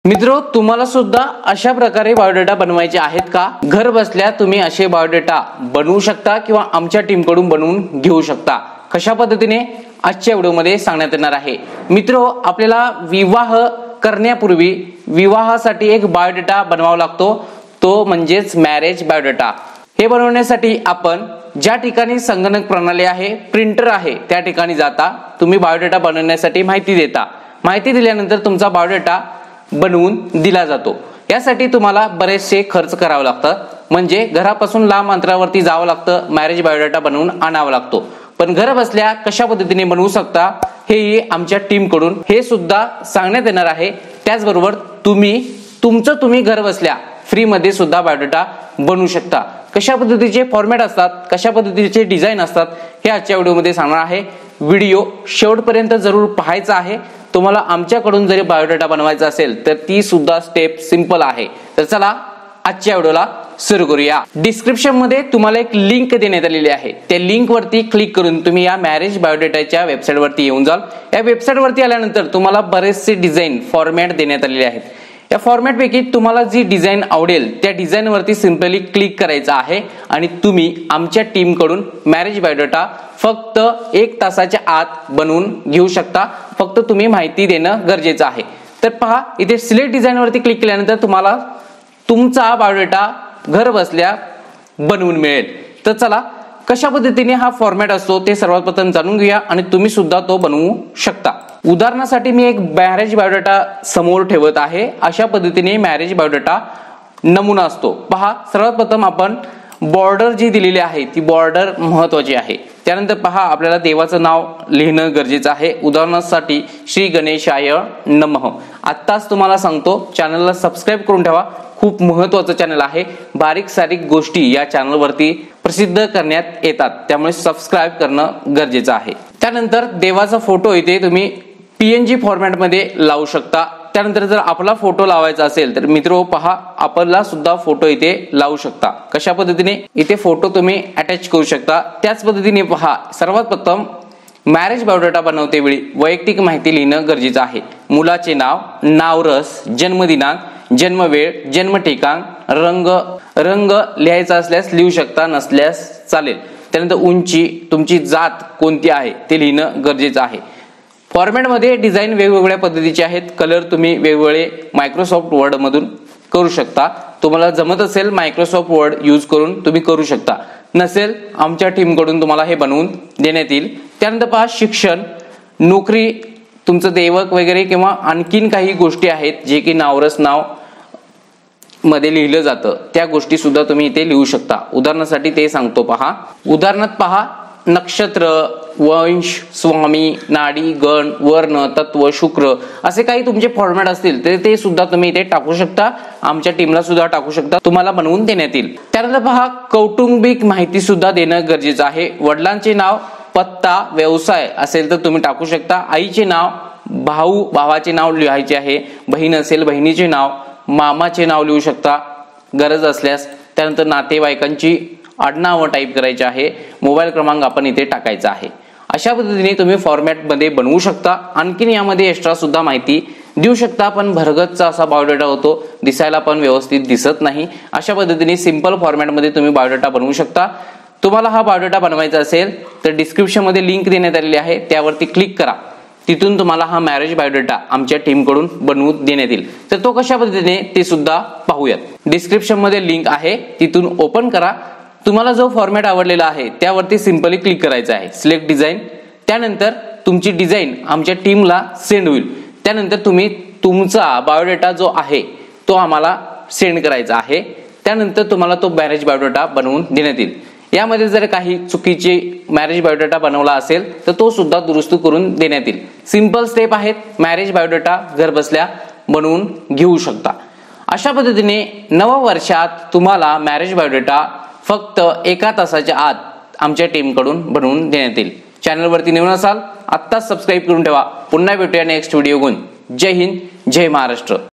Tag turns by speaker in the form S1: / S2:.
S1: मित्रो, तुम्हाला सुद्धा अशा प्रकारे बायोडेटा बनवायचे आहेत का? घर बसल्या तुम्ही असे बायोडेटा बनवू शकता किंवा आमच्या टीम कडून बनवून घेऊ शकता. कशा पद्धतीने आजच्या व्हिडिओमध्ये सांगण्यात येणार आहे. मित्रो, आपल्याला विवाह करण्यापूर्वी विवाहासाठी एक बायोडेटा बनवावा लागतो, तो म्हणजेच मॅरेज बायोडेटा. हे बनवण्यासाठी आपण ज्या ठिकाणी संगणक प्रणाली आहे, प्रिंटर आहे, त्या ठिकाणी जाता. तुम्ही बायोडेटा बनवण्यासाठी माहिती देता. माहिती दिल्यानंतर तुमचा बायोडेटा बनवून दिला जातो. यासाठी तुम्हाला बरेचसे खर्च करावे लागतात, म्हणजे घरापासून लांब अंतरावरती जावं लागतं, मॅरेज बायोडेटा बनवून आणावा लागतो. पण घर बसल्या कशा पद्धतीने बनवू शकता हे आमच्या टीम कडून हे सुद्धा सांगण्यात येणार आहे. त्याचबरोबर तुम्ही घर बसल्या फ्री मध्ये सुद्धा बायोडेटा बनवू शकता. कशा पद्धतीचे फॉर्मॅट असतात, कशा पद्धतीचे डिझाईन असतात हे आजच्या व्हिडिओमध्ये सांगणार आहे. व्हिडिओ शेवटपर्यंत जरूर पाहायचा आहे. तुम्हाला आमच्याकडून जरी बायोडेटा बनवायचा असेल तर ती सुद्धा स्टेप सिंपल आहे. तर चला आजच्या व्हिडिओला सुरू करूया. डिस्क्रिप्शन मध्ये तुम्हाला एक लिंक देण्यात आलेली आहे. त्या लिंक वरती क्लिक करून तुम्ही या मॅरेज बायोडेटाच्या वेबसाईट वरती येऊन जाल. या वेबसाईट वरती आल्यानंतर तुम्हाला बरेचसे डिझाईन फॉर्मॅट देण्यात आलेले आहेत. या फॉर्मॅट पैकी तुम्हाला जी डिझाईन आवडेल त्या डिझाईन वरती सिंपली क्लिक करायचं आहे आणि तुम्ही आमच्या टीम कडून मॅरेज बायोडेटा फक्त 1 तासाच्या आत बनवून घेऊ शकता. फक्त तुम्ही माहिती देणं गरजेचं आहे. तर पहा, इथे सिलेक्ट डिझाईन वरती क्लिक केल्यानंतर तुम्हाला तुमचा बायोडेटा घर बसल्या बनवून मिळेल. तर चला कशा पद्धतीने हा फॉर्मॅट असतो ते सर्वात प्रथम जाणून घेऊया आणि तुम्ही सुद्धा तो बनवू शकता. उदाहरणासाठी मी एक मॅरेज बायोडेटा समोर ठेवत आहे. अशा पद्धतीने मॅरेज बायोडेटा नमुना असतो. पहा, सर्वात प्रथम आपण बॉर्डर जी दिलेली आहे ती बॉर्डर महत्वाची आहे. त्यानंतर पहा, आपल्याला देवाचं नाव लिहिणं गरजेचं आहे. उदाहरणासाठी श्री गणेशाय नमः. आत्ताच तुम्हाला सांगतो, चॅनलला सबस्क्राईब करून ठेवा. खूप महत्वाचं चॅनल आहे. बारीक सारीक गोष्टी या चॅनल वरती प्रसिद्ध करण्यात येतात, त्यामुळे सबस्क्राईब करणं गरजेचं आहे. त्यानंतर देवाचा फोटो इथे तुम्ही PNG फॉर्मॅट मध्ये लावू शकता. त्यानंतर जर आपला फोटो लावायचा असेल तर मित्रो पहा, आपला सुद्धा फोटो इथे लावू शकता. कशा पद्धतीने इथे फोटो तुम्ही अटॅच करू शकता. त्याच पद्धतीने पहा, सर्वात प्रथम मॅरेज बायोडेटा बनवते वेळी वैयक्तिक माहिती लिहिणं गरजेचं आहे. मुलाचे नाव, नावरस, जन्मदिनांक, जन्मवेळ, जन्म ठिकाण, रंग लिहायचा असल्यास लिहू शकता, नसल्यास चालेल. त्यानंतर उंची, तुमची जात कोणती आहे ते लिहिणं गरजेचं आहे. फॉर्मॅट मध्ये डिझाईन वेगवेगळ्या पद्धतीचे आहेत. कलर तुम्ही वेगवेगळे मायक्रोसॉफ्ट वर्ड मधून करू शकता. तुम्हाला जमत असेल मायक्रोसॉफ्ट वर्ड यूज करून तुम्ही करू शकता, नसेल आमच्या टीम कडून तुम्हाला हे बनवून देण्यात येईल. त्यानंतर पहा, शिक्षण, नोकरी, तुमचं देवक वगैरे किंवा आणखीन काही गोष्टी आहेत जे की नावरस नाव मध्ये लिहिलं जातं, त्या गोष्टी सुद्धा तुम्ही इथे लिहू शकता. उदाहरणासाठी ते सांगतो पहा. उदाहरणात पहा, नक्षत्र, वंश, स्वामी, नाडी, गण, वर्ण, तत्व, शुक्र असे काही तुमचे फॉर्मॅट असतील तर ते सुद्धा तुम्ही इथे टाकू शकता. आमच्या टीमला सुद्धा टाकू शकता, तुम्हाला बनवून देण्यात येईल. त्यानंतर पहा, कौटुंबिक माहिती सुद्धा देणं गरजेचं आहे. वडिलांचे नाव, पत्ता, व्यवसाय असेल तर तुम्ही टाकू शकता. आईचे नाव, भावाचे नाव लिहायचे आहे. बहीण असेल बहिणीचे नाव, मामाचे नाव लिहू शकता गरज असल्यास. त्यानंतर नातेवाईकांची आडनाव टाईप करायचे आहे. मोबाईल क्रमांक आपण इथे टाकायचा आहे. अशा पद्धतीने तुम्ही फॉर्मॅट मध्ये बनवू शकता. आणखीन यामध्ये एक्स्ट्रा सुद्धा माहिती देऊ शकता, पण भरगतचा असा बायोडेटा होतो, दिसायला पण व्यवस्थित दिसत नाही. अशा पद्धतीने सिंपल फॉर्मॅट मध्ये तुम्ही बायोडेटा बनवू शकता. तुम्हाला हा बायोडेटा बनवायचा असेल तर डिस्क्रिप्शन मध्ये लिंक देण्यात आलेली आहे, त्यावरती क्लिक करा. तिथून तुम्हाला हा मॅरेज बायोडेटा आमच्या टीम कडून बनवून देण्यात येईल. तर तो कशा पद्धतीने ते सुद्धा पाहूयात. डिस्क्रिप्शन मध्ये लिंक आहे, तिथून ओपन करा. तुम्हाला जो फॉर्मॅट आवडलेला आहे त्यावरती सिंपली क्लिक करायचं आहे. Select design. त्यानंतर तुमची डिझाईन आमच्या टीमला सेंड होईल. त्यानंतर तुम्ही तुमचा बायोडेटा जो आहे तो आम्हाला सेंड करायचा आहे. त्यानंतर तुम्हाला तो मॅरेज बायोडेटा बनवून देण्यात येईल. यामध्ये जर काही चुकीचे मॅरेज बायोडेटा बनवला असेल तर तो सुद्धा दुरुस्त करून देण्यात येईल. सिंपल स्टेप आहेत. मॅरेज बायोडेटा घर बसल्या बनवून घेऊ शकता. अशा पद्धतीने नव वर्षात तुम्हाला मॅरेज बायोडेटा फक्त 1 तासाच्या आत आमच्या टीम कडून बनवून देण्यात येईल. चॅनलवरती नवीन असाल आत्ताच सबस्क्राईब करून ठेवा. पुन्हा भेटूया नेक्स्ट व्हिडिओ घेऊन. जय हिंद, जय महाराष्ट्र.